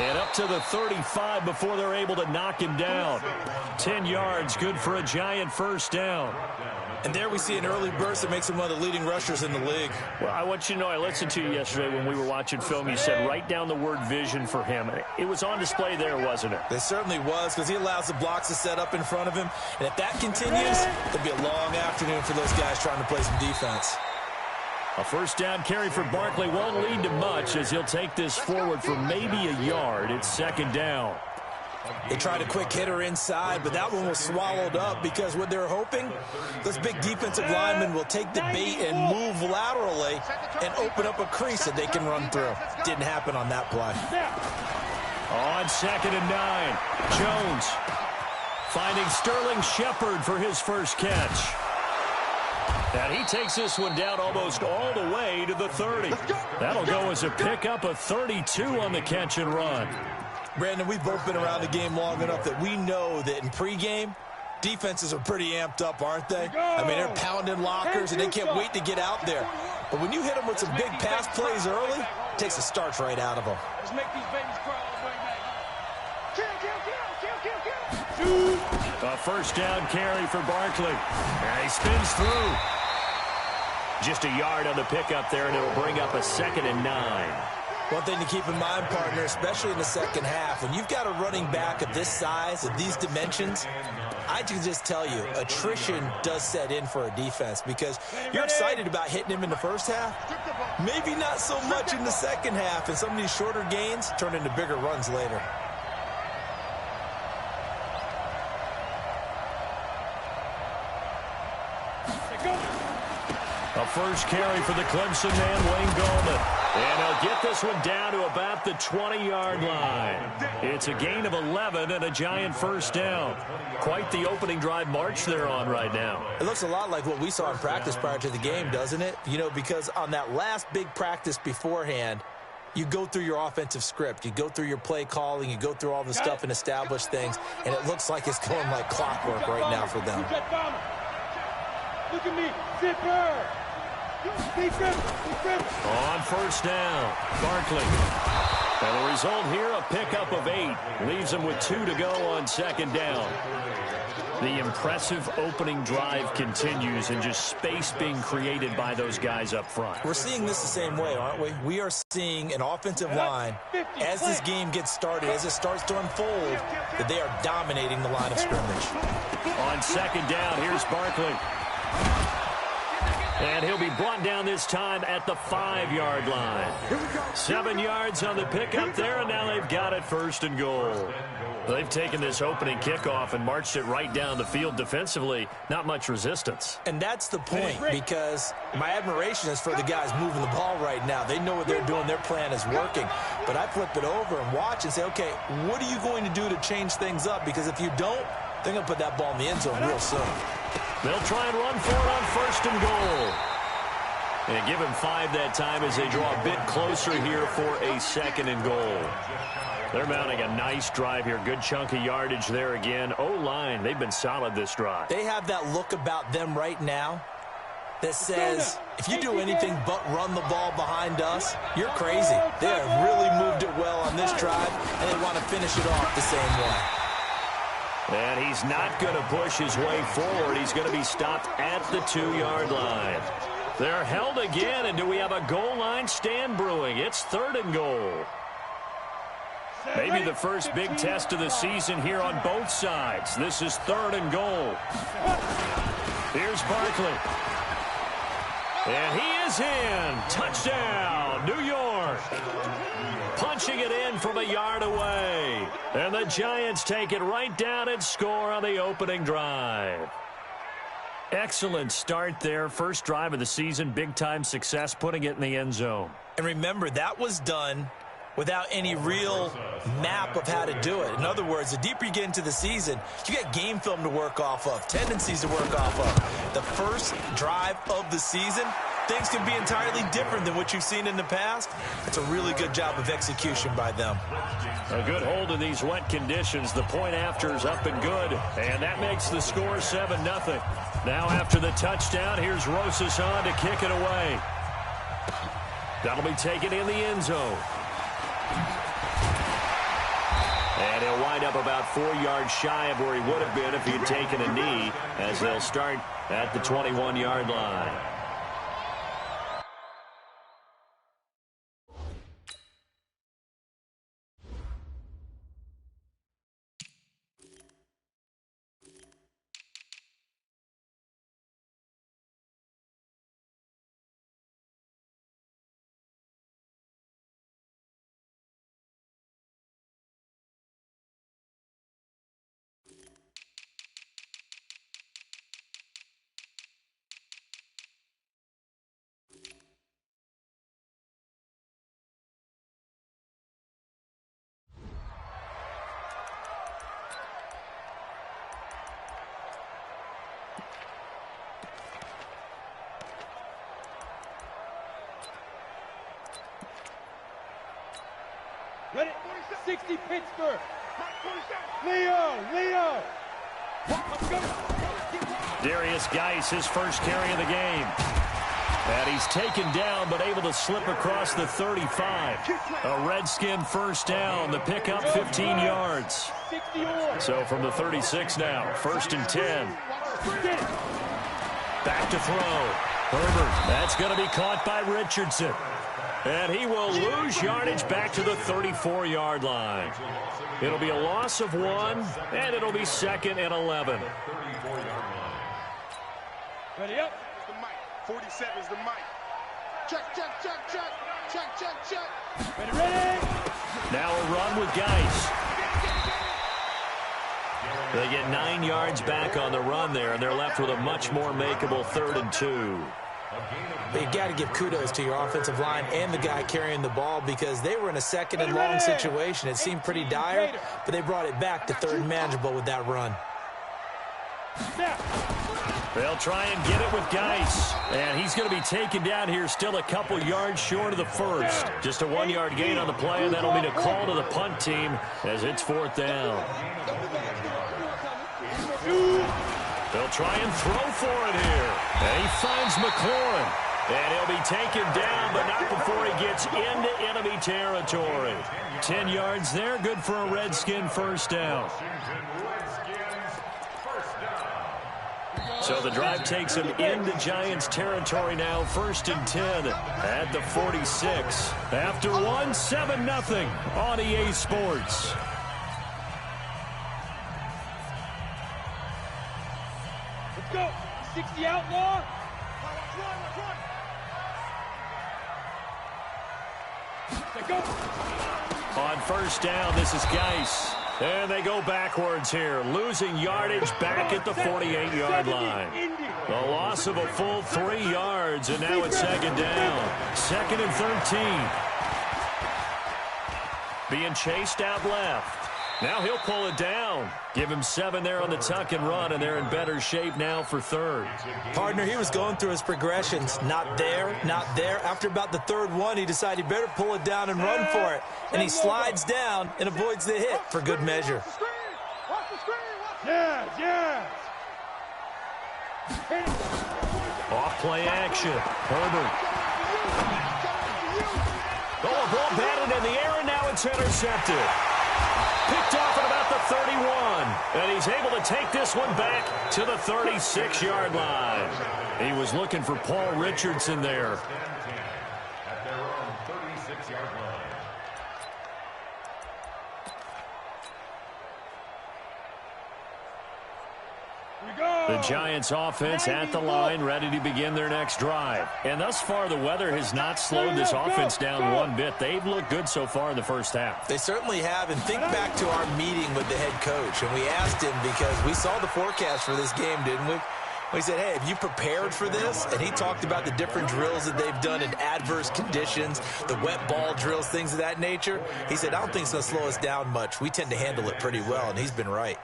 And up to the 35 before they're able to knock him down. 10 yards, good for a Giant first down. And there we see an early burst that makes him one of the leading rushers in the league. Well, I want you to know, I listened to you yesterday when we were watching film. You said write down the word vision for him. It was on display there, wasn't it? It certainly was, because he allows the blocks to set up in front of him. And if that continues, it'll be a long afternoon for those guys trying to play some defense. A first down carry for Barkley won't lead to much as he'll take this forward for maybe a yard. It's second down. They tried a quick hitter inside, but that one was swallowed up because what they're hoping, those big defensive linemen will take the bait and move laterally and open up a crease that they can run through. Didn't happen on that play. On 2nd and 9, Jones finding Sterling Shepard for his first catch. And he takes this one down almost all the way to the 30. That'll go as a pickup of 32 on the catch and run. Brandon, we've both been around the game long enough that we know that in pregame, defenses are pretty amped up, aren't they? I mean, they're pounding lockers, and they can't wait to get out there. But when you hit them with some big pass plays early, it takes the starch right out of them. Let's make these babies crawl all the way, man. A first down carry for Barkley. And he spins through. Just a yard on the pickup there, and it'll bring up a 2nd and 9. One thing to keep in mind, partner, especially in the second half, when you've got a running back of this size, of these dimensions, I can just tell you, attrition does set in for a defense because you're excited about hitting him in the first half. Maybe not so much in the second half, and some of these shorter gains turn into bigger runs later. A first carry for the Clemson man, Wayne Gallman. And he'll get this one down to about the 20-yard line. It's a gain of 11 and a Giant first down. Quite the opening drive march they're on right now. It looks a lot like what we saw in practice prior to the game, doesn't it? You know, because on that last big practice beforehand, you go through your offensive script. You go through your play calling. You go through all the stuff and establish things. And it looks like it's going like clockwork right now for them. Look at me. Zipper. On first down, Barkley. And the result here, a pickup of 8. Leaves them with 2 to go on 2nd down. The impressive opening drive continues and just space being created by those guys up front. We're seeing this the same way, aren't we? We are seeing an offensive line, as this game gets started, as it starts to unfold, that they are dominating the line of scrimmage. On 2nd down, here's Barkley. And he'll be brought down this time at the 5-yard line. 7 yards on the pickup there, and now they've got it 1st and goal. They've taken this opening kickoff and marched it right down the field defensively. Not much resistance. And that's the point, because my admiration is for the guys moving the ball right now. They know what they're doing. Their plan is working. But I flip it over and watch and say, okay, what are you going to do to change things up? Because if you don't, they're going to put that ball in the end zone real soon. They'll try and run for it on 1st and goal. And give him 5 that time as they draw a bit closer here for a 2nd and goal. They're mounting a nice drive here. Good chunk of yardage there again. O-line, they've been solid this drive. They have that look about them right now that says, if you do anything but run the ball behind us, you're crazy. They have really moved it well on this drive, and they want to finish it off the same way. And he's not going to push his way forward. He's going to be stopped at the 2-yard line. They're held again, and do we have a goal line stand brewing? It's 3rd and goal. Maybe the first big test of the season here on both sides. This is 3rd and goal. Here's Barkley. And he is in. Touchdown, New York. Punching it in from a yard away. And the Giants take it right down and score on the opening drive. Excellent start there. First drive of the season. Big-time success, putting it in the end zone. And remember, that was done without any real map of how to do it. In other words, the deeper you get into the season, you get game film to work off of, tendencies to work off of. The first drive of the season, things can be entirely different than what you've seen in the past. It's a really good job of execution by them. A good hold in these wet conditions. The point after is up and good. And that makes the score 7-0. Now after the touchdown, here's Rosas on to kick it away. That'll be taken in the end zone. And he'll wind up about 4 yards shy of where he would have been if he had taken a knee, as they'll start at the 21-yard line. Ready? 60 Pittsburgh. Leo. Darius Geis, his first carry of the game. And he's taken down, but able to slip across the 35. A Redskin first down. The pickup 15 yards. So from the 36 now, 1st and 10. Back to throw. Herbert, that's going to be caught by Richardson. And he will lose yardage back to the 34-yard line. It'll be a loss of 1, and it'll be 2nd and 11. Ready up. 47 is the mic. Check. Ready. Now a run with Geis. They get 9 yards back on the run there, and they're left with a much more makeable 3rd and 2. But you got to give kudos to your offensive line and the guy carrying the ball, because they were in a 2nd and long situation. It seemed pretty dire, but they brought it back to 3rd and manageable with that run. They'll try and get it with Geis. And he's going to be taken down here still a couple yards short of the 1st. Just a 1-yard gain on the play, and that'll mean a call to the punt team as it's 4th down. They'll try and throw for it here. And he finds McLaurin. And he'll be taken down, but not before he gets into enemy territory. 10 yards there, good for a Redskin first down. So the drive takes him into Giants territory now, 1st and 10 at the 46. After 1, 7-0 on EA Sports. Let's go. 60 outlaw. Go. On 1st down, this is Geis. And they go backwards here, losing yardage back at the 48-yard line. A loss of a full 3 yards, and now it's 2nd down. 2nd and 13. Being chased out left. Now he'll pull it down. Give him 7 there on the tuck and run, and they're in better shape now for 3rd. Partner, he was going through his progressions. Not there. After about the 3rd one, he decided he better pull it down and run for it. And he slides down and avoids the hit for good measure. Yeah. Off play action. Herbert. Oh, a ball batted in the air, and now it's intercepted. Picked off at about the 31. And he's able to take this one back to the 36-yard line. He was looking for Paul Richardson there. At their own 36-yard line. The Giants offense at the line, ready to begin their next drive. And thus far, the weather has not slowed this offense down one bit. They've looked good so far in the first half. They certainly have. And think back to our meeting with the head coach. And we asked him, because we saw the forecast for this game, didn't we? We said, hey, have you prepared for this? And he talked about the different drills that they've done in adverse conditions, the wet ball drills, things of that nature. He said, I don't think it's going to slow us down much. We tend to handle it pretty well, and he's been right.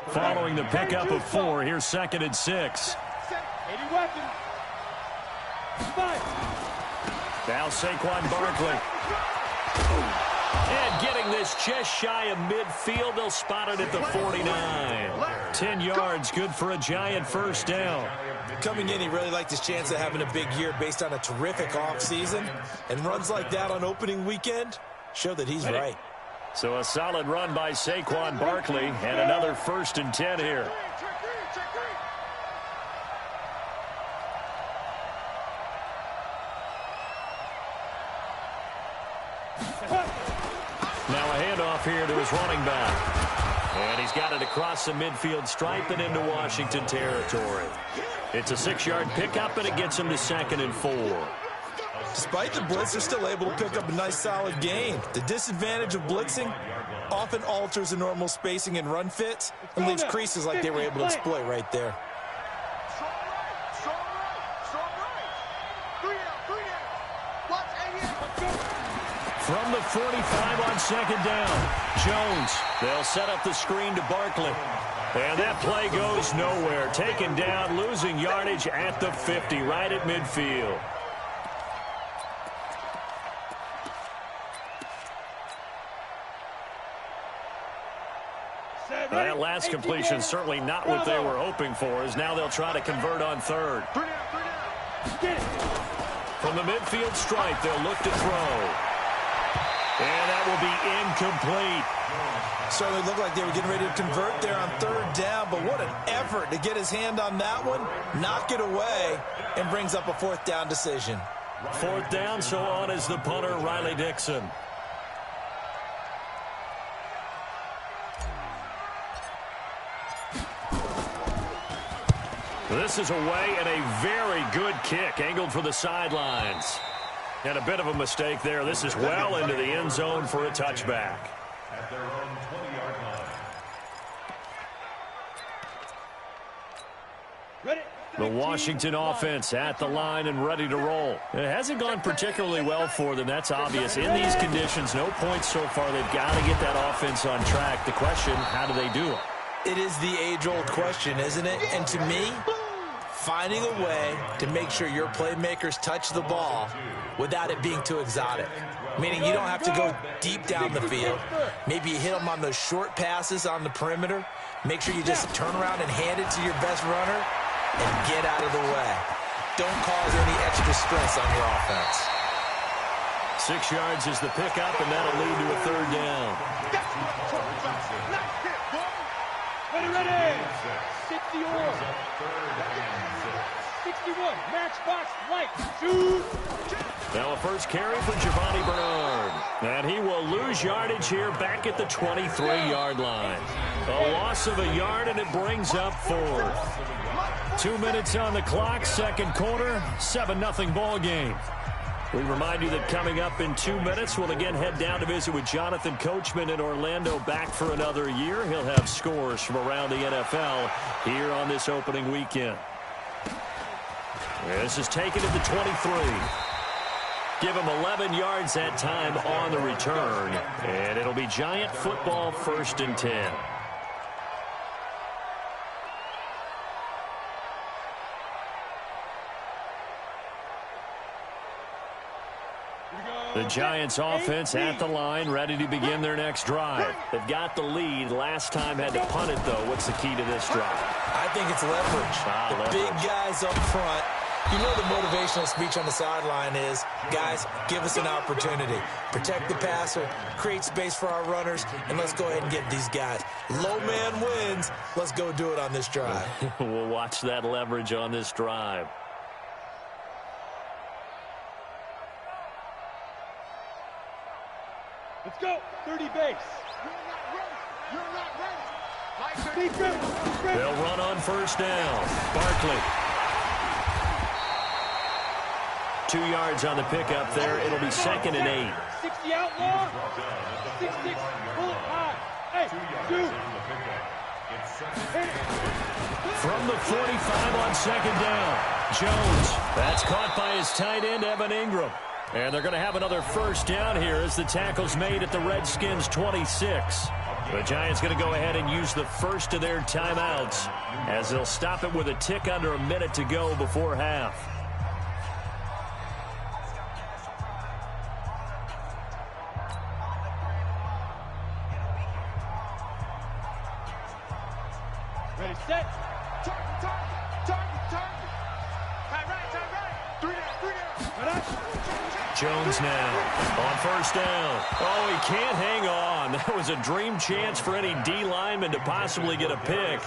Following the pickup of 4, here's 2nd and 6. 80 weapons. 5. Now Saquon Barkley. And getting this just shy of midfield, they'll spot it at the 49. 10 yards, good for a Giant first down. Coming in, he really liked his chance of having a big year based on a terrific offseason. And runs like that on opening weekend show that he's right. So a solid run by Saquon Barkley and another 1st and 10 here. Now a handoff here to his running back. And he's got it across the midfield stripe and into Washington territory. It's a 6-yard pickup, and it gets him to 2nd and 4. Despite the blitz, they're still able to pick up a nice, solid gain. The disadvantage of blitzing often alters the normal spacing and run fits and leaves creases like they were able to exploit right there. From the 45 on 2nd down, Jones. They'll set up the screen to Barkley. And that play goes nowhere. Taken down, losing yardage at the 50, right at midfield. That last completion certainly not what they were hoping for, as now they'll try to convert on 3rd. From the midfield stripe, they'll look to throw. And that will be incomplete. Certainly looked like they were getting ready to convert there on 3rd down, but what an effort to get his hand on that one, knock it away, and brings up a 4th down decision. 4th down, so on is the punter, Riley Dixon. This is away, and a very good kick, angled for the sidelines. And a bit of a mistake there. This is well into the end zone for a touchback. At their own 20-yard line. The Washington offense at the line and ready to roll. It hasn't gone particularly well for them. That's obvious. In these conditions, no points so far. They've got to get that offense on track. The question, how do they do it? It is the age-old question, isn't it? And to me, finding a way to make sure your playmakers touch the ball without it being too exotic. Meaning you don't have to go deep down the field. Maybe you hit them on those short passes on the perimeter. Make sure you just turn around and hand it to your best runner and get out of the way. Don't cause any extra stress on your offense. 6 yards is the pickup, and that'll lead to a 3rd down. Ready. 61. 61. Matchbox light. Shoot. Now a first carry for Giovanni Bernard. And he will lose yardage here back at the 23-yard line. A loss of a yard, and it brings up 4th. 2 minutes on the clock, 2nd quarter, 7-0 ball game. We remind you that coming up in 2 minutes, we'll again head down to visit with Jonathan Coachman in Orlando, back for another year. He'll have scores from around the NFL here on this opening weekend. This is taken at the 23. Give him 11 yards that time on the return. And it'll be Giant football, 1st and 10. The Giants offense at the line, ready to begin their next drive. They've got the lead. Last time had to punt it, though. What's the key to this drive? I think it's leverage. The big guys up front. You know the motivational speech on the sideline is, guys, give us an opportunity. Protect the passer, create space for our runners, and let's go ahead and get these guys. Low man wins. Let's go do it on this drive. We'll watch that leverage on this drive. Let's go. 30 base. They'll run on 1st down. Barkley. 2 yards on the pickup there. It'll be 2nd and 8. 60 outlaw. 66. Pull it high. Hey, dude. From the 45 on 2nd down. Jones. That's caught by his tight end, Evan Ingram. And they're going to have another 1st down here as the tackle's made at the Redskins' 26. The Giants going to go ahead and use the first of their timeouts as they'll stop it with a tick under a minute to go before half. Ready, set. Turn. Right. Jones now on first down. Oh, he can't hang on. That was a dream chance for any D lineman to possibly get a pick.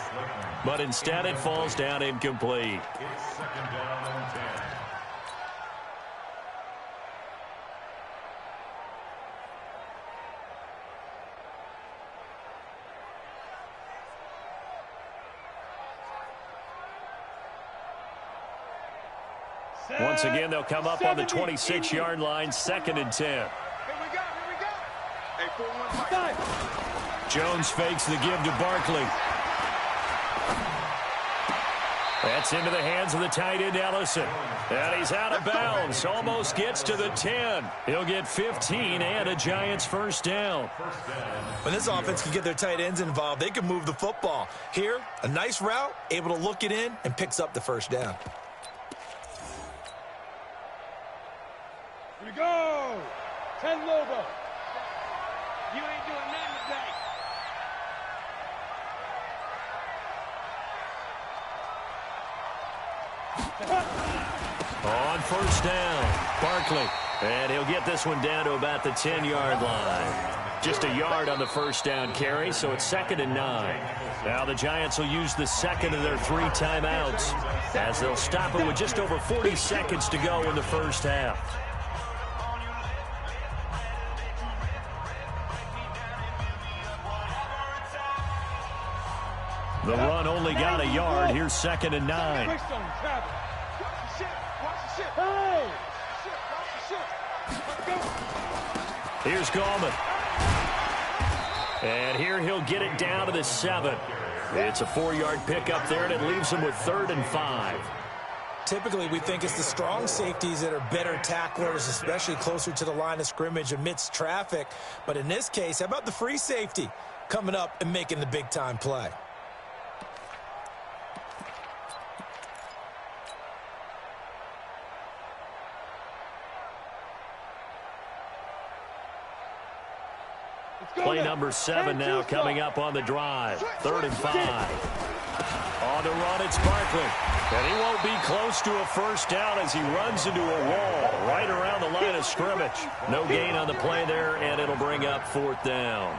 But instead it falls down incomplete. It's second down and 10. Once again, they'll come up on the 26-yard line, second and 10. Here we go. Hey, 4-1 Jones fakes the give to Barkley. That's into the hands of the tight end, Ellison. And he's out of bounds. Almost gets to the 10. He'll get 15 and a Giants first down. When this offense can get their tight ends involved, they can move the football. Here, a nice route, able to look it in, and picks up the first down. Here we go. 10 Lobo. You ain't doing nothing today. On first down, Barkley. And he'll get this one down to about the 10-yard line. Just a yard on the first down carry, so it's second and 9. Now the Giants will use the second of their 3 timeouts as they'll stop it with just over 40 seconds to go in the first half. The run only got a yard. Here's second and 9. Here's Gallman. And here he'll get it down to the 7. It's a 4-yard pickup there, and it leaves him with 3rd and 5. Typically, we think it's the strong safeties that are better tacklers, especially closer to the line of scrimmage amidst traffic. But in this case, how about the free safety coming up and making the big-time play? Play number 7 now coming up on the drive. 3rd and 5. On the run, it's Barkley. And he won't be close to a first down as he runs into a wall right around the line of scrimmage. No gain on the play there, and it'll bring up 4th down.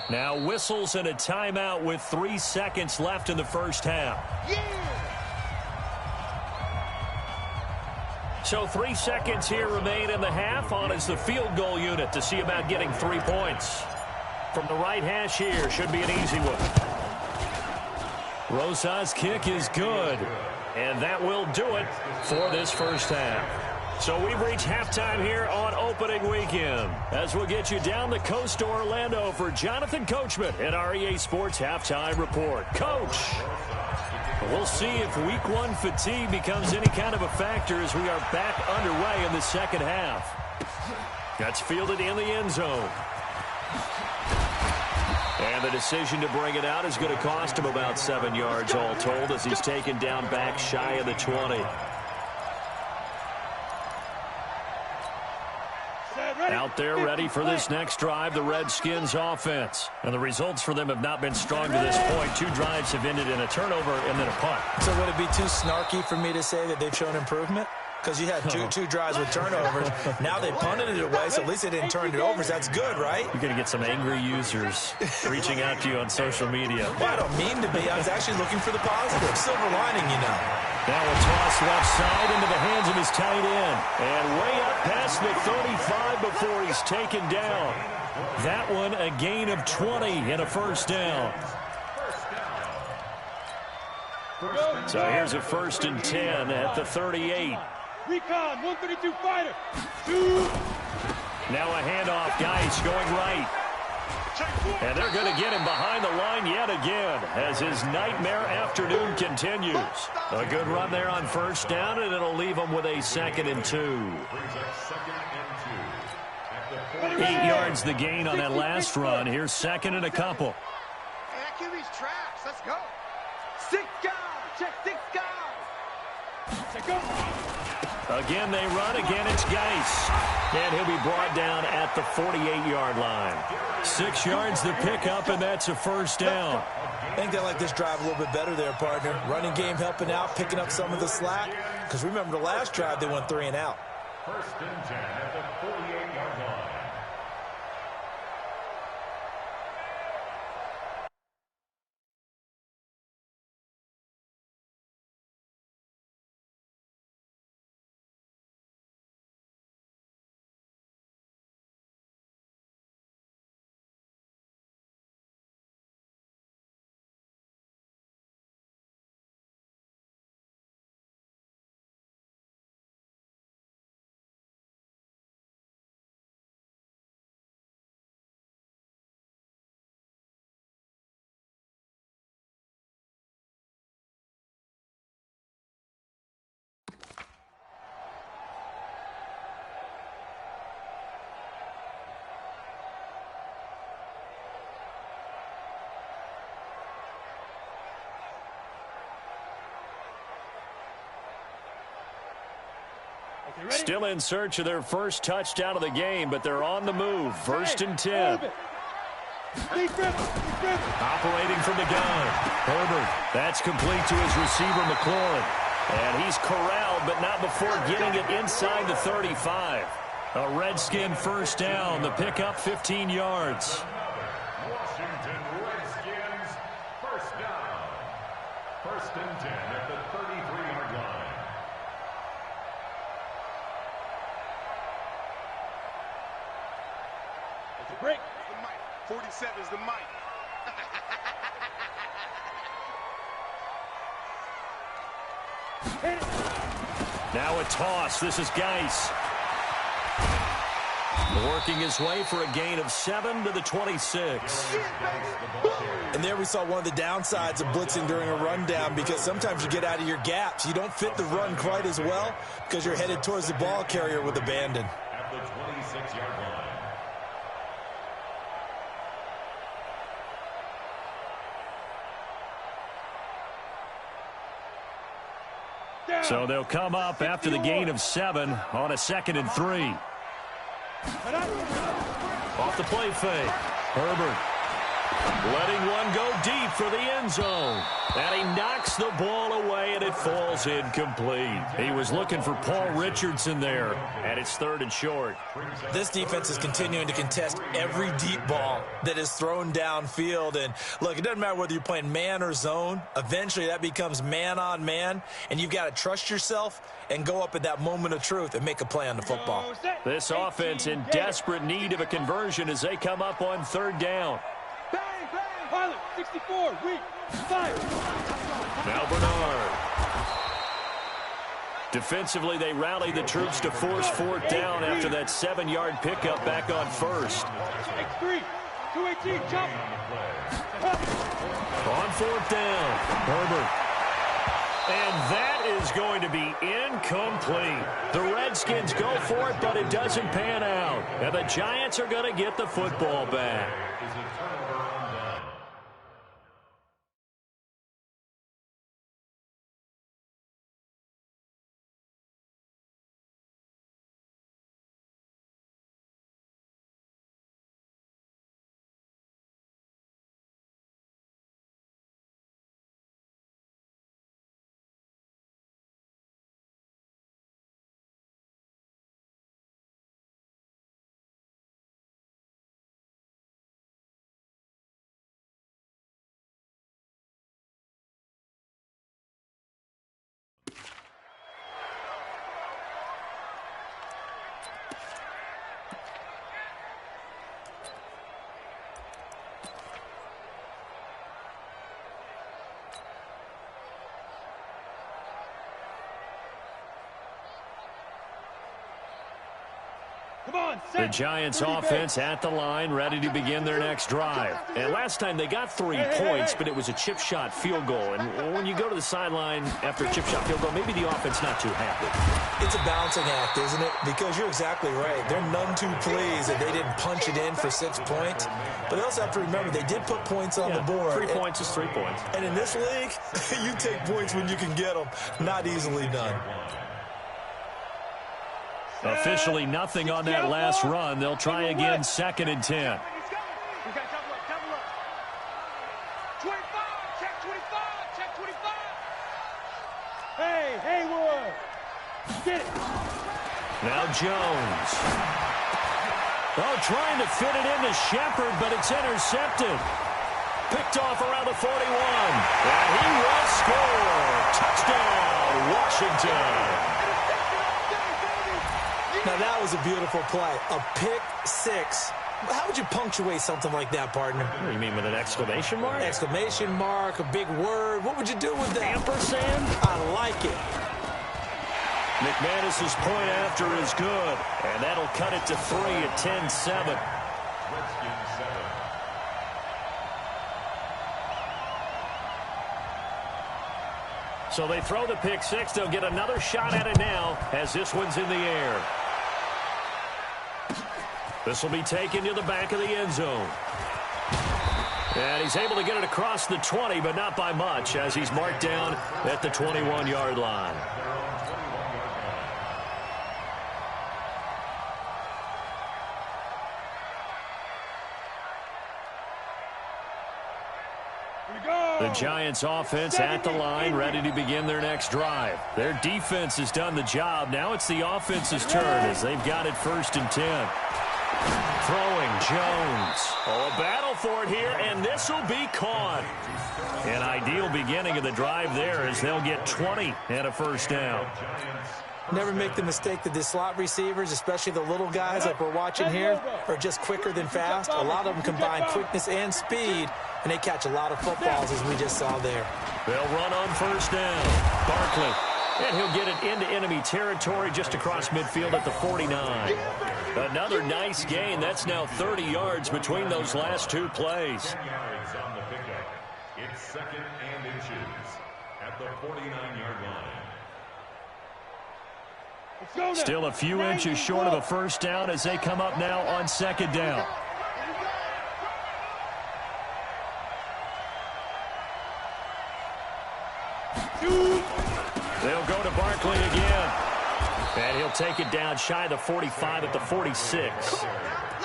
Now whistles and a timeout with 3 seconds left in the first half. So 3 seconds here remain in the half. On is the field goal unit to see about getting 3 points. From the right hash here, should be an easy one. Rosa's kick is good. And that will do it for this first half. So we've reached halftime here on opening weekend, as we'll get you down the coast to Orlando for Jonathan Coachman at our EA Sports Halftime Report. Coach, we'll see if Week 1 fatigue becomes any kind of a factor as we are back underway in the second half. That's fielded in the end zone. And the decision to bring it out is going to cost him about 7 yards all told as he's taken down back shy of the 20. Out there ready for this next drive, the Redskins offense. And the results for them have not been strong to this point. 2 drives have ended in a turnover and then a punt. So would it be too snarky for me to say that they've shown improvement? Because you had two drives with turnovers. Now they punted it away, so at least they didn't turn it over. So that's good, right? You're going to get some angry users reaching out to you on social media. Well, I don't mean to be. I was actually looking for the positive. Silver lining, you know. Now a toss left side into the hands of his tight end. And way up past the 35 before he's taken down. That one a gain of 20 and a first down. So here's a 1st and 10 at the 38. Recon, 132 fighter. Now a handoff, Geis going right. And they're going to get him behind the line yet again as his nightmare afternoon continues. A good run there on first down, and it'll leave him with a 2nd and 2. 8 yards the gain on that last run. Here's 2nd and a couple. Hey, that QB's trash. Let's go. 6 guys. Check 6 guys. Check go. Again, they run. Again, it's Geis. And he'll be brought down at the 48-yard line. 6 yards the pickup, and that's a first down. I think they like this drive a little bit better there, partner. Running game helping out, picking up some of the slack. Because remember, the last drive, they went 3 and out. First and 10 at the 48-yard line. Still in search of their first touchdown of the game, but they're on the move. First and 10. Operating from the gun. Herbert. That's complete to his receiver, McLaurin. And he's corralled, but not before getting it inside the 35. A Redskin first down. The pickup 15 yards. Washington Redskins first down. First and 10 at the 33-yard line. Break. The mic. 47 is the mic. Now a toss. This is Geis. Working his way for a gain of 7 to the 26. And there we saw one of the downsides of blitzing during a rundown, because sometimes you get out of your gaps. You don't fit the run quite as well because you're headed towards the ball carrier with abandon. At the 26-yard line. So they'll come up after the gain of 7 on a 2nd and 3. Off the play fake. Herbert letting one go deep for the end zone. And he knocks the ball away, and it falls incomplete. He was looking for Paul Richardson there, and it's 3rd and short. This defense is continuing to contest every deep ball that is thrown downfield. And, look, it doesn't matter whether you're playing man or zone. Eventually, that becomes man on man, and you've got to trust yourself and go up at that moment of truth and make a play on the football. This offense in desperate need of a conversion as they come up on 3rd down. Bang, bang. Pilot, 64, weak, 5. Now Bernard. Defensively, they rally the troops to force 4th down after that 7-yard pickup back on 1st. X3, 218, jump. On 4th down, Herbert. And that is going to be incomplete. The Redskins go for it, but it doesn't pan out. And the Giants are going to get the football back. The Giants offense at the line, ready to begin their next drive. And last time they got 3 points, but it was a chip shot field goal. And when you go to the sideline after a chip shot field goal, maybe the offense not too happy. It's a balancing act, isn't it? Because you're exactly right. They're none too pleased that they didn't punch it in for 6 points. But they also have to remember they did put points on the board. 3 points is 3 points. And in this league, you take points when you can get them. Not easily done. Officially nothing on that last run. They'll try again, 2nd and 10. We got double up. 25, check 25, check 25. Hey, Haywood. Get it. Now Jones. Oh, trying to fit it into Shepard, but it's intercepted. Picked off around the 41. And he will score. Touchdown, Washington. Now, that was a beautiful play. A pick six. How would you punctuate something like that, partner? What do you mean, with an exclamation mark? Exclamation mark, a big word. What would you do with that? Ampersand? I like it. McManus's point after is good. And that'll cut it to 3 at 10-7. So they throw the pick six. They'll get another shot at it now as this one's in the air. This will be taken to the back of the end zone. And he's able to get it across the 20, but not by much, as he's marked down at the 21-yard line. The Giants offense at the line, ready to begin their next drive. Their defense has done the job. Now it's the offense's turn as they've got it 1st and 10. Throwing Jones. Oh, a battle for it here, and this will be caught. An ideal beginning of the drive there as they'll get 20 and a 1st down. Never make the mistake that the slot receivers, especially the little guys like we're watching here, are just quicker than fast. A lot of them combine quickness and speed, and they catch a lot of footballs, as we just saw there. They'll run on 1st down. Barkley. And he'll get it into enemy territory just across midfield at the 49. Another nice gain. That's now 30 yards between those last two plays. Yards on the pickup. It's 2nd and inches at the 49-yard line. Still a few inches short of a 1st down as they come up now on 2nd down. They'll go to Barkley again. And he'll take it down shy of the 45 at the 46.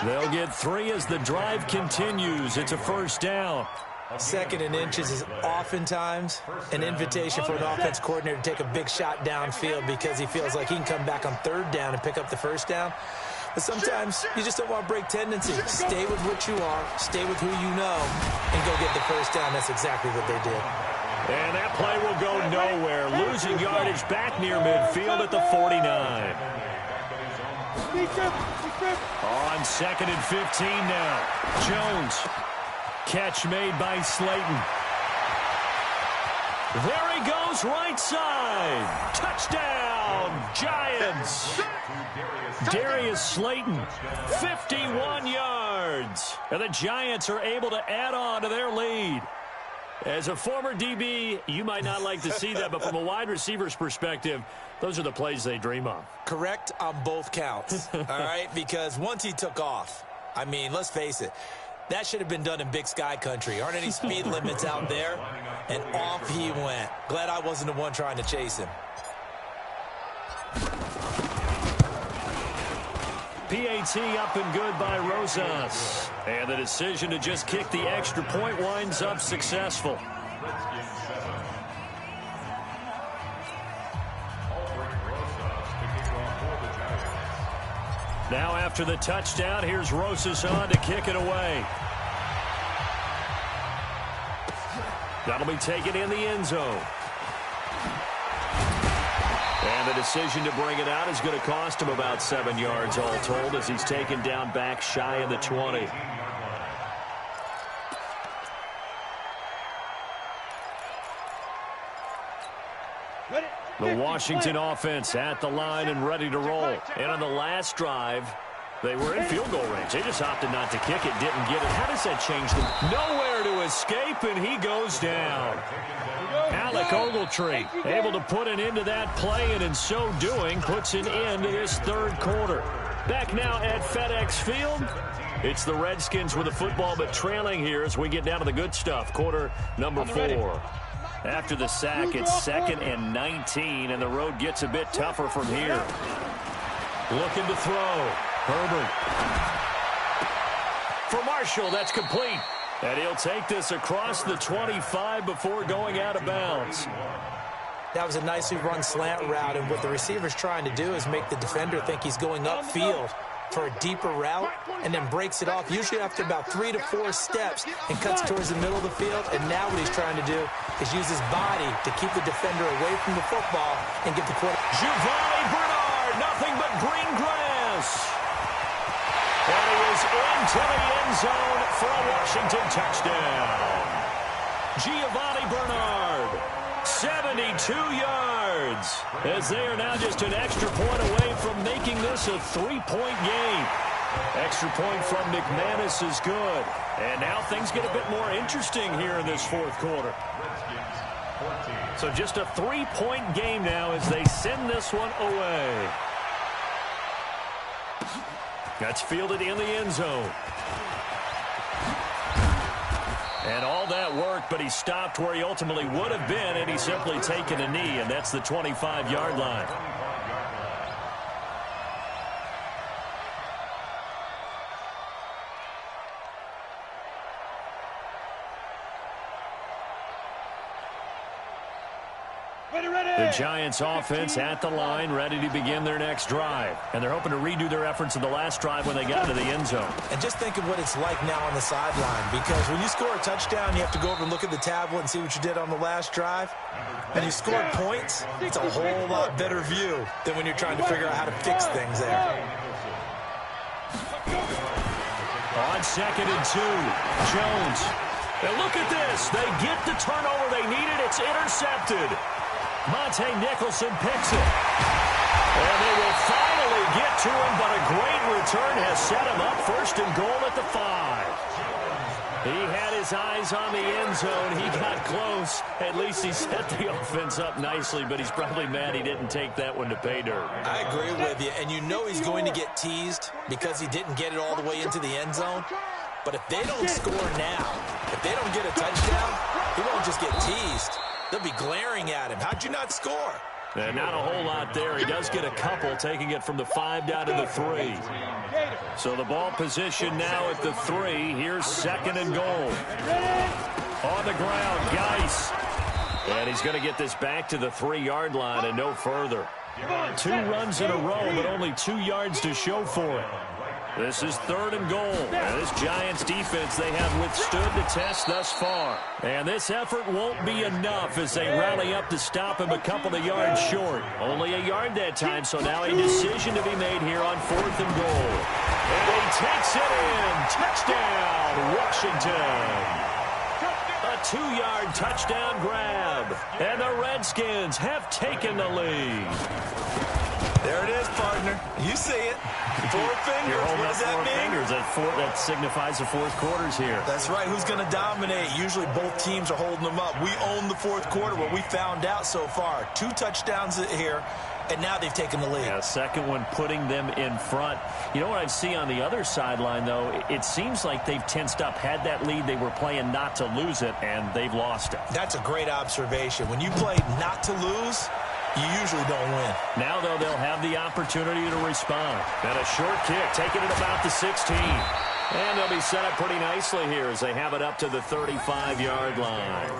They'll get 3 as the drive continues. It's a 1st down. 2nd and inches is oftentimes an invitation for an offense coordinator to take a big shot downfield because he feels like he can come back on 3rd down and pick up the 1st down. But sometimes you just don't want to break tendency. Stay with what you are, stay with who you know, and go get the 1st down. That's exactly what they did. And that play will go nowhere. Losing yardage back near midfield at the 49. On 2nd and 15 now. Jones. Catch made by Slayton. There he goes, right side. Touchdown, Giants. Darius Slayton, 51 yards. And the Giants are able to add on to their lead. As a former DB, you might not like to see that, but from a wide receiver's perspective, those are the plays they dream of. Correct on both counts, all right? Because once he took off, I mean, let's face it, that should have been done in Big Sky country. Aren't any speed limits out there? And off he went. Glad I wasn't the one trying to chase him. PAT up and good by Rosas. And the decision to just kick the extra point winds up successful. Now after the touchdown, here's Rosas on to kick it away. That'll be taken in the end zone. And the decision to bring it out is going to cost him about 7 yards all told as he's taken down back shy of the 20. The Washington offense at the line and ready to roll. And on the last drive, they were in field goal range. They just opted not to kick it, didn't get it. How does that change them? Nowhere to escape, and he goes down. Alec Ogletree able to put an end to that play, and in so doing, puts an end to this 3rd quarter. Back now at FedEx Field. It's the Redskins with the football, but trailing here as we get down to the good stuff. Quarter number 4. After the sack, it's 2nd and 19, and the road gets a bit tougher from here. Looking to throw. Herbert. For Marshall, that's complete. And he'll take this across the 25 before going out of bounds. That was a nicely run slant route, and what the receiver's trying to do is make the defender think he's going upfield for a deeper route, and then breaks it off, usually after about 3 to 4 steps, and cuts towards the middle of the field. And now what he's trying to do is use his body to keep the defender away from the football and get the quarterback. Giovanni Bernard, nothing but green grass. And he is into the end zone for a Washington touchdown. Giovanni Bernard, 72 yards, as they are now just an extra point away from making this a 3-point game. Extra point from McManus is good. And now things get a bit more interesting here in this fourth quarter. So just a 3-point game now as they send this one away. That's fielded in the end zone. And all that worked, but he stopped where he ultimately would have been, and he's simply taken a knee, and that's the 25-yard line. The Giants offense at the line, ready to begin their next drive. And they're hoping to redo their efforts in the last drive when they got to the end zone. And just think of what it's like now on the sideline, because when you score a touchdown, you have to go over and look at the tablet and see what you did on the last drive. When you scored points, it's a whole lot better view than when you're trying to figure out how to fix things there. On 2nd and 2, Jones. And look at this. They get the turnover they needed. It's intercepted. Monte Nicholson picks it. And they will finally get to him, but a great return has set him up 1st and goal at the 5. He had his eyes on the end zone. He got close. At least he set the offense up nicely, but he's probably mad he didn't take that one to pay dirt. I agree with you, and you know he's going to get teased because he didn't get it all the way into the end zone. But if they don't score now, if they don't get a touchdown, he won't just get teased. They'll be glaring at him. How'd you not score? And not a whole lot there. He does get a couple, taking it from the 5 down to the 3. So the ball position now at the 3. Here's 2nd and goal. On the ground, Geis. And he's going to get this back to the 3-yard line and no further. 2 runs in a row, but only 2 yards to show for it. This is 3rd and goal. And this Giants defense, they have withstood the test thus far. And this effort won't be enough as they rally up to stop him a couple of yards short. Only a yard that time, so now a decision to be made here on 4th and goal. And he takes it in. Touchdown, Washington. A 2-yard touchdown grab. And the Redskins have taken the lead. There it is, partner. You see it. 4 fingers. You're holding what up does that 4 mean? fingers. That signifies the 4th quarter's here. That's right. Who's going to dominate? Usually both teams are holding them up. We own the 4th quarter, what we found out so far. 2 touchdowns here, and now they've taken the lead. Yeah, second one putting them in front. You know what I see on the other sideline, though? It seems like they've tensed up. Had that lead, they were playing not to lose it, and they've lost it. That's a great observation. When you play not to lose, you usually don't win. Now, though, they'll have the opportunity to respond. And a short kick, taking it about the 16. And they'll be set up pretty nicely here as they have it up to the 35-yard line.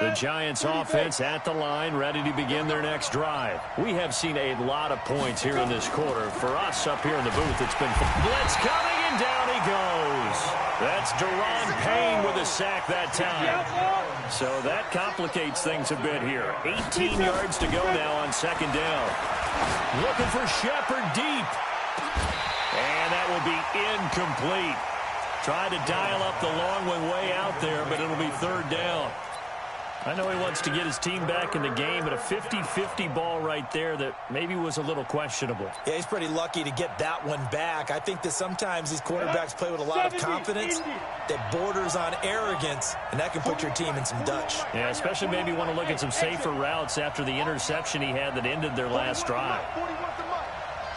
The Giants offense at the line, ready to begin their next drive. We have seen a lot of points here in this quarter. For us up here in the booth, it's been blitz coming, and down he goes. That's Deron Payne with a sack that time. So that complicates things a bit here. 18 yards to go now on 2nd down. Looking for Shepard deep. And that will be incomplete. Tried to dial up the long one way out there, but it'll be 3rd down. I know he wants to get his team back in the game, but a 50-50 ball right there that maybe was a little questionable. Yeah, he's pretty lucky to get that one back. I think that sometimes these quarterbacks play with a lot of confidence that borders on arrogance, and that can put your team in some Dutch. Yeah, especially maybe want to look at some safer routes after the interception he had that ended their last drive.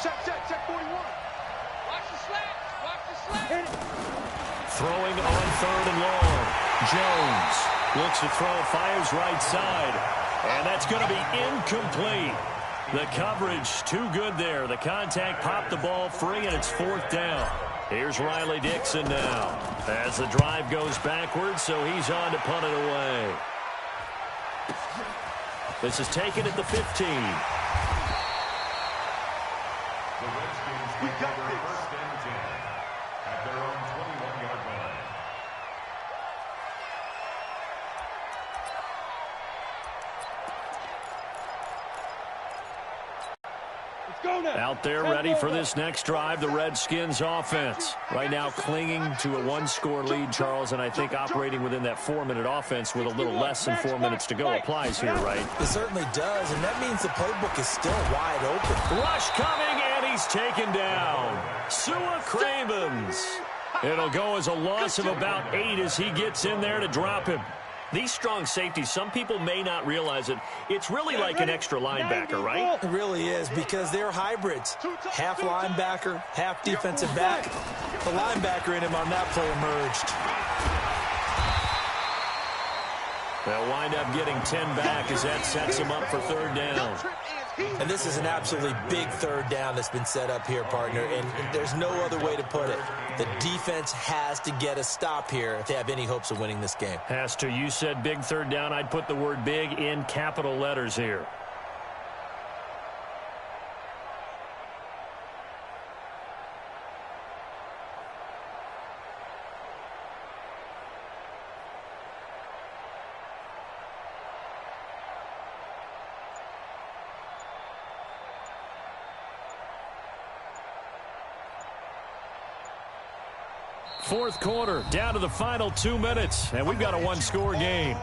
Check 41. Watch the slap. Throwing on 3rd and long. Jones looks to throw, fires right side. And that's going to be incomplete. The coverage too good there. The contact popped the ball free, and it's 4th down. Here's Riley Dixon now as the drive goes backwards, so he's on to punt it away. This is taken at the 15. We got this. First and 10 at their own 21-yard line. Let's go now. Out there ready for this next drive, the Redskins offense. Right now clinging to a 1-score lead, Charles, and I think operating within that 4-minute offense with a little less than 4 minutes to go applies here, right? It certainly does, and that means the playbook is still wide open. Rush coming, and he's taken down. Sua Cravens. It'll go as a loss of about 8 as he gets in there to drop him. These strong safeties, some people may not realize it. It's really like an extra linebacker, right? It really is, because they're hybrids. Half linebacker, half defensive back. The linebacker in him on that play emerged. They'll wind up getting 10 back as that sets them up for 3rd down. And this is an absolutely big 3rd down that's been set up here, partner, and there's no other way to put it. The defense has to get a stop here if they have any hopes of winning this game. Has to. You said big 3rd down. I'd put the word big in capital letters here. Fourth quarter, down to the final 2 minutes, and we've got a 1-score game.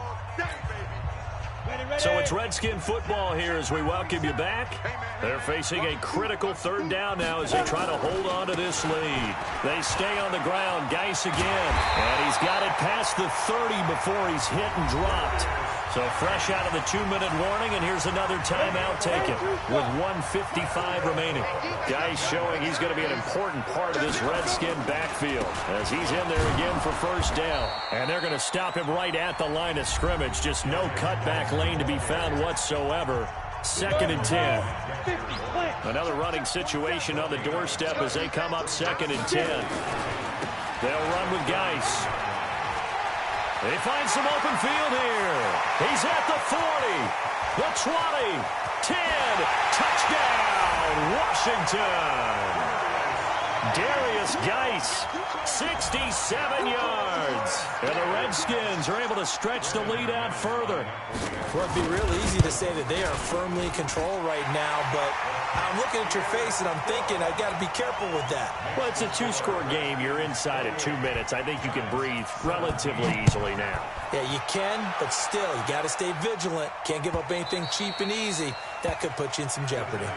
So it's Redskin football here as we welcome you back. They're facing a critical 3rd down now as they try to hold on to this lead. They stay on the ground. Geis again. And he's got it past the 30 before he's hit and dropped. So fresh out of the 2-minute warning, and here's another timeout taken with 1:55 remaining. Geis showing he's going to be an important part of this Redskin backfield as he's in there again for 1st down. And they're going to stop him right at the line of scrimmage. Just no cutback lane to be found whatsoever. 2nd and 10. Another running situation on the doorstep as they come up 2nd and 10. They'll run with Geis. They find some open field here. He's at the 40, the 20, 10, touchdown, Washington. Darius Geis, 67 yards. And the Redskins are able to stretch the lead out further. Well, it'd be real easy to say that they are firmly in control right now, but I'm looking at your face and I'm thinking I've got to be careful with that. Well, it's a 2-score game. You're inside at 2 minutes. I think you can breathe relatively easily now. Yeah, you can, but still, you got to stay vigilant. Can't give up anything cheap and easy. That could put you in some jeopardy.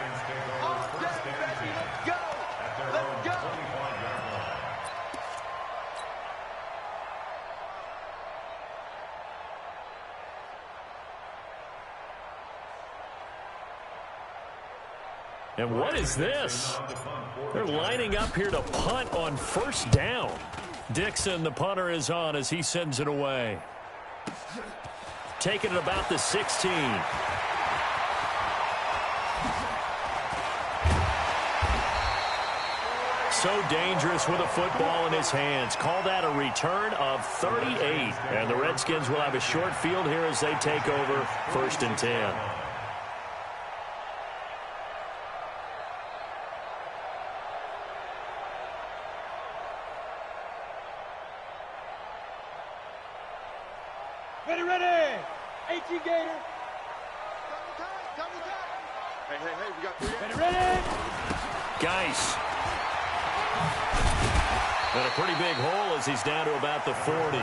And what is this? They're lining up here to punt on 1st down. Dixon, the punter, is on as he sends it away. Taking it about the 16. So dangerous with a football in his hands. Call that a return of 38. And the Redskins will have a short field here as they take over 1st and 10. Ready. 18 Gator. Double time. Hey, we got 3. Ready. Geis. And a pretty big hole as he's down to about the 40.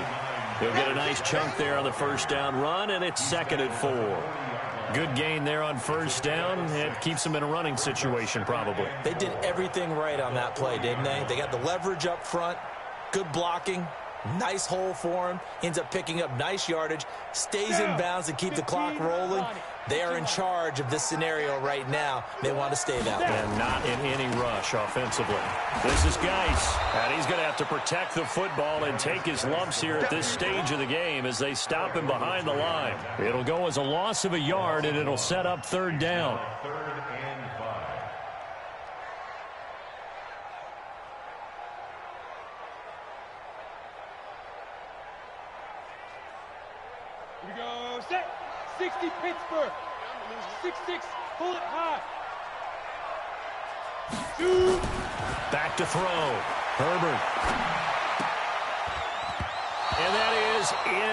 He'll get a nice chunk there on the 1st down run, and it's 2nd and 4. Good gain there on 1st down. It keeps him in a running situation probably. They did everything right on that play, didn't they? They got the leverage up front, good blocking, Nice hole for him. Ends up picking up nice yardage. Stays in bounds to keep the clock rolling. They are in charge of this scenario right now. They want to stay that way. And not in any rush offensively. This is Geis, and he's going to have to protect the football and take his lumps here at this stage of the game as they stop him behind the line. It'll go as a loss of a yard, and it'll set up third down. Third and 5. Here we go. Set. 60 Pittsburgh. 6-6. Pull it high. 2. Back to throw. Herbert. And that is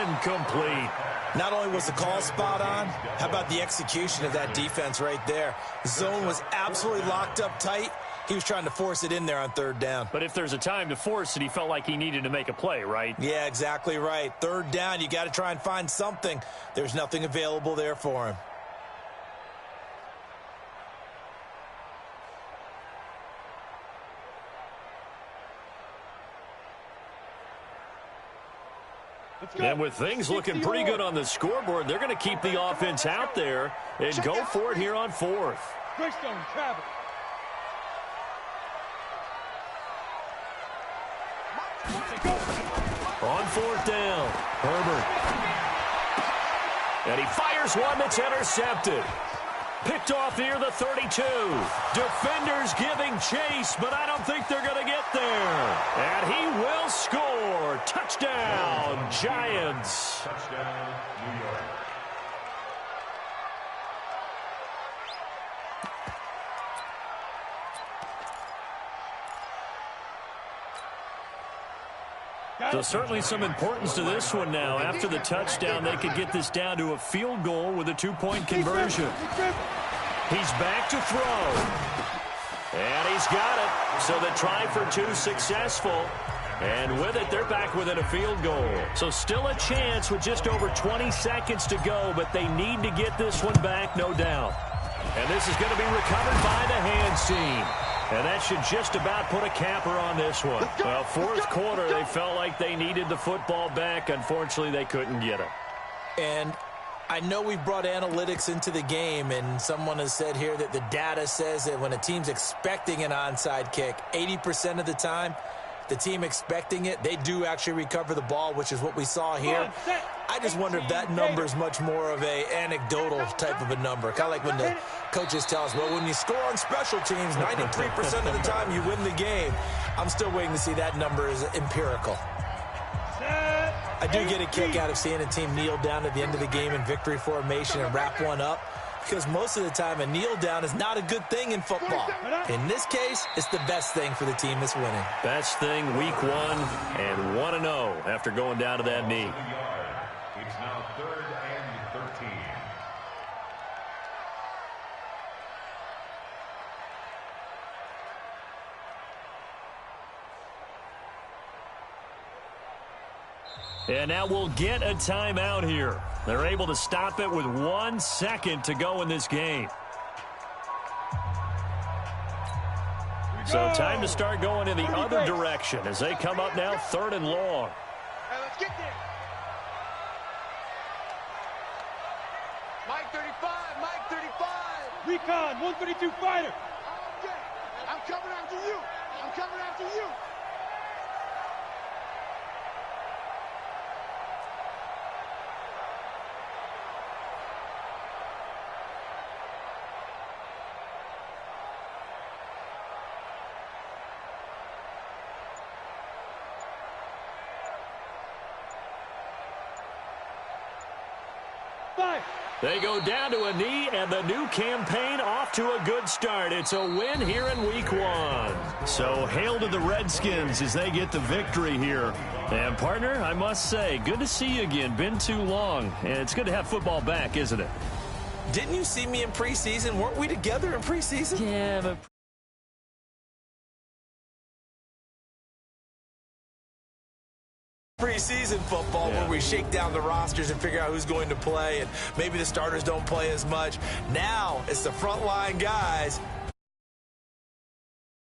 incomplete. Not only was the call spot on, how about the execution of that defense right there? Zone was absolutely locked up tight. He was trying to force it in there on third down. But if there's a time to force it, he felt like he needed to make a play, right? Yeah, exactly right. Third down, you got to try and find something. There's nothing available there for him. And with things looking pretty good on the scoreboard, they're going to keep the offense out there and go for it here on fourth. Greystone, travel. On fourth down, Herbert. And he fires one that's intercepted. Picked off near the 32. Defenders giving chase, but I don't think they're going to get there. And he will score. Touchdown, Giants. Touchdown, New York. So certainly some importance to this one now. After the touchdown, they could get this down to a field goal with a two-point conversion. He's back to throw. And he's got it. So the try for two successful. And with it, they're back within a field goal. So still a chance with just over 20 seconds to go, but they need to get this one back, no doubt. And this is going to be recovered by the hands team. And that should just about put a capper on this one. Well, fourth quarter, they felt like they needed the football back. Unfortunately, they couldn't get it. And I know we've brought analytics into the game, and someone has said here that the data says that when a team's expecting an onside kick, 80% of the time, the team expecting it, they do actually recover the ball, which is what we saw here. I just wonder if that number is much more of a anecdotal type of a number. Kind of like when the coaches tell us, well, when you score on special teams, 93% of the time you win the game. I'm still waiting to see that number is empirical. I do get a kick out of seeing a team kneel down at the end of the game in victory formation and wrap one up, because most of the time a kneel down is not a good thing in football. In this case, it's the best thing for the team that's winning. Best thing week one and 1-0 after going down to that knee. It's now third and 13. And now we'll get a timeout here. They're able to stop it with 1 second to go in this game. So time to start going in the other direction as they come up now third and long. Hey, let's get there. Mike 35, Mike 35. Recon, 132 fighter. Okay, I'm coming after you. I'm coming after you. They go down to a knee, and the new campaign off to a good start. It's a win here in week one. So hail to the Redskins as they get the victory here. And, partner, I must say, good to see you again. Been too long. And it's good to have football back, isn't it? Didn't you see me in preseason? Weren't we together in preseason? Yeah, but preseason football where we shake down the rosters and figure out who's going to play, and maybe the starters don't play as much. Now it's the frontline guys